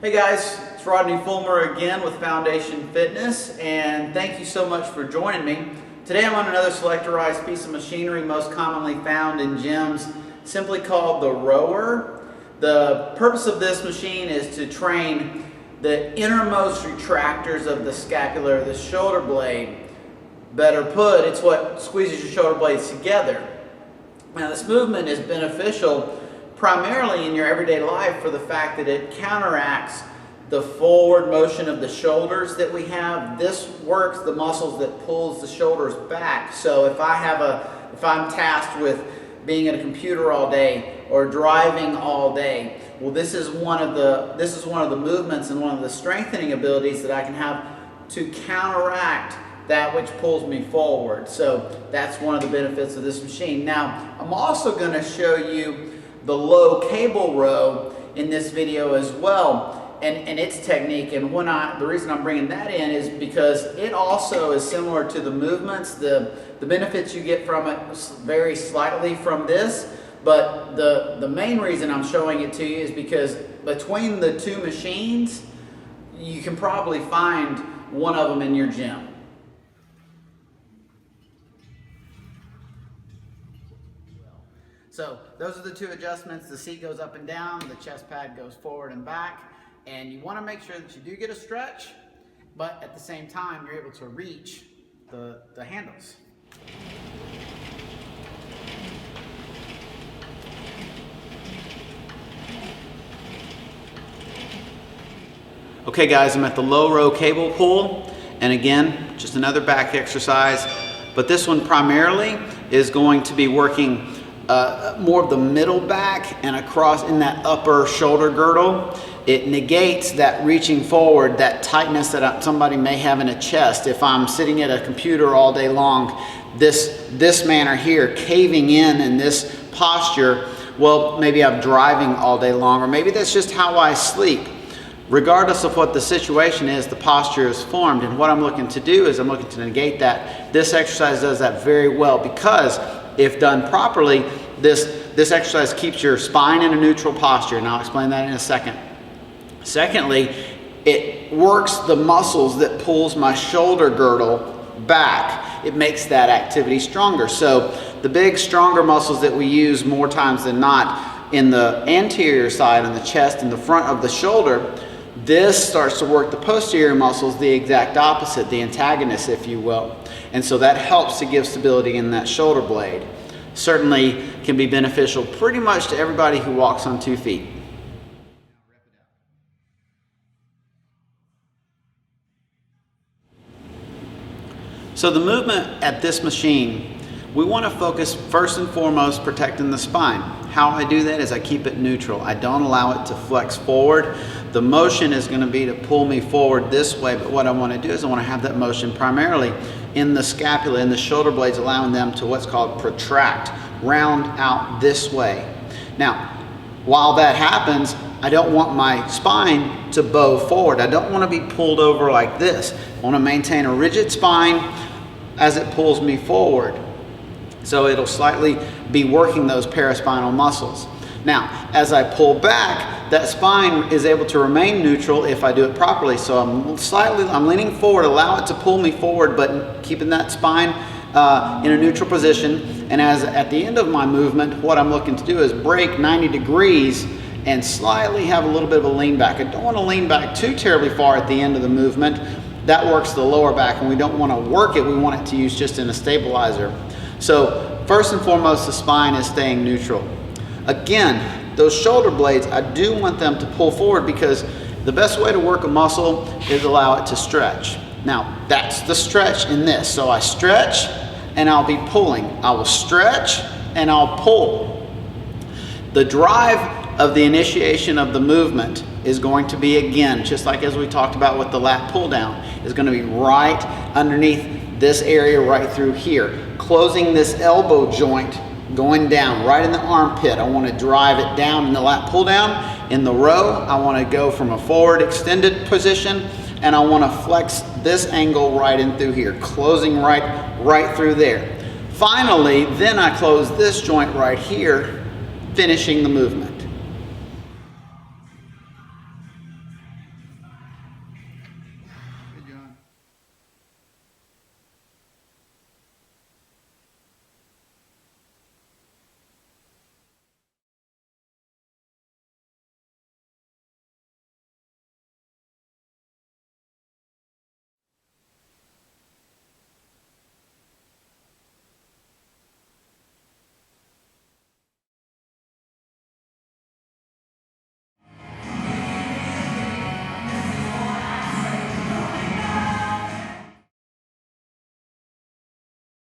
Hey guys, it's Rodney Fulmer again with Foundation Fitness, and thank you so much for joining me. Today I'm on another selectorized piece of machinery most commonly found in gyms, simply called the rower. The purpose of this machine is to train the innermost retractors of the scapula, the shoulder blade. Better put, it's what squeezes your shoulder blades together. Now this movement is beneficial primarily in your everyday life for the fact that it counteracts the forward motion of the shoulders that we have. This works the muscles that pulls the shoulders back. So if I'm tasked with being at a computer all day or driving all day, well, this is one of the movements and one of the strengthening abilities that I can have to counteract that which pulls me forward. So that's one of the benefits of this machine. Now, I'm also going to show you the low cable row in this video as well, and its technique. And the reason I'm bringing that in is because it also is similar to the movements. The benefits you get from it vary slightly from this, but the main reason I'm showing it to you is because between the two machines, you can probably find one of them in your gym. So those are the two adjustments. The seat goes up and down, the chest pad goes forward and back, and you want to make sure that you do get a stretch, but at the same time you're able to reach the handles. Okay guys, I'm at the low row cable pull, and again, just another back exercise, but this one primarily is going to be working more of the middle back and across in that upper shoulder girdle. It negates that reaching forward, that tightness that somebody may have in a chest. If I'm sitting at a computer all day long, this manner here, caving in this posture, well, maybe I'm driving all day long, or maybe that's just how I sleep. Regardless of what the situation is, the posture is formed, and what I'm looking to do is I'm looking to negate that. This exercise does that very well because if done properly, this exercise keeps your spine in a neutral posture, and I'll explain that in a second. Secondly, it works the muscles that pulls my shoulder girdle back. It makes that activity stronger. So the big, stronger muscles that we use more times than not in the anterior side, on the chest, in the front of the shoulder, this starts to work the posterior muscles the exact opposite, the antagonist, if you will. And so that helps to give stability in that shoulder blade. Certainly can be beneficial pretty much to everybody who walks on 2 feet. So the movement at this machine, we want to focus first and foremost protecting the spine. How I do that is I keep it neutral. I don't allow it to flex forward. The motion is going to be to pull me forward this way, but what I want to do is I want to have that motion primarily in the scapula, in the shoulder blades, allowing them to what's called protract, round out this way. Now, while that happens, I don't want my spine to bow forward. I don't want to be pulled over like this. I want to maintain a rigid spine as it pulls me forward. So it'll slightly be working those paraspinal muscles. Now, as I pull back, that spine is able to remain neutral if I do it properly. So I'm leaning forward, allow it to pull me forward, but keeping that spine in a neutral position. And at the end of my movement, what I'm looking to do is break 90 degrees and slightly have a little bit of a lean back. I don't want to lean back too terribly far at the end of the movement. That works the lower back, and we don't want to work it. We want it to use just in a stabilizer. So first and foremost, the spine is staying neutral. Again, those shoulder blades, I do want them to pull forward because the best way to work a muscle is allow it to stretch. Now, that's the stretch in this. So I stretch and I'll be pulling. I will stretch and I'll pull. The drive of the initiation of the movement is going to be, again, just like as we talked about with the lat pull down, is going to be right underneath this area right through here, closing this elbow joint, going down right in the armpit. I want to drive it down in the lat pull down. In the row, I want to go from a forward extended position, and I want to flex this angle right in through here, closing right through there. Finally, then I close this joint right here, finishing the movement.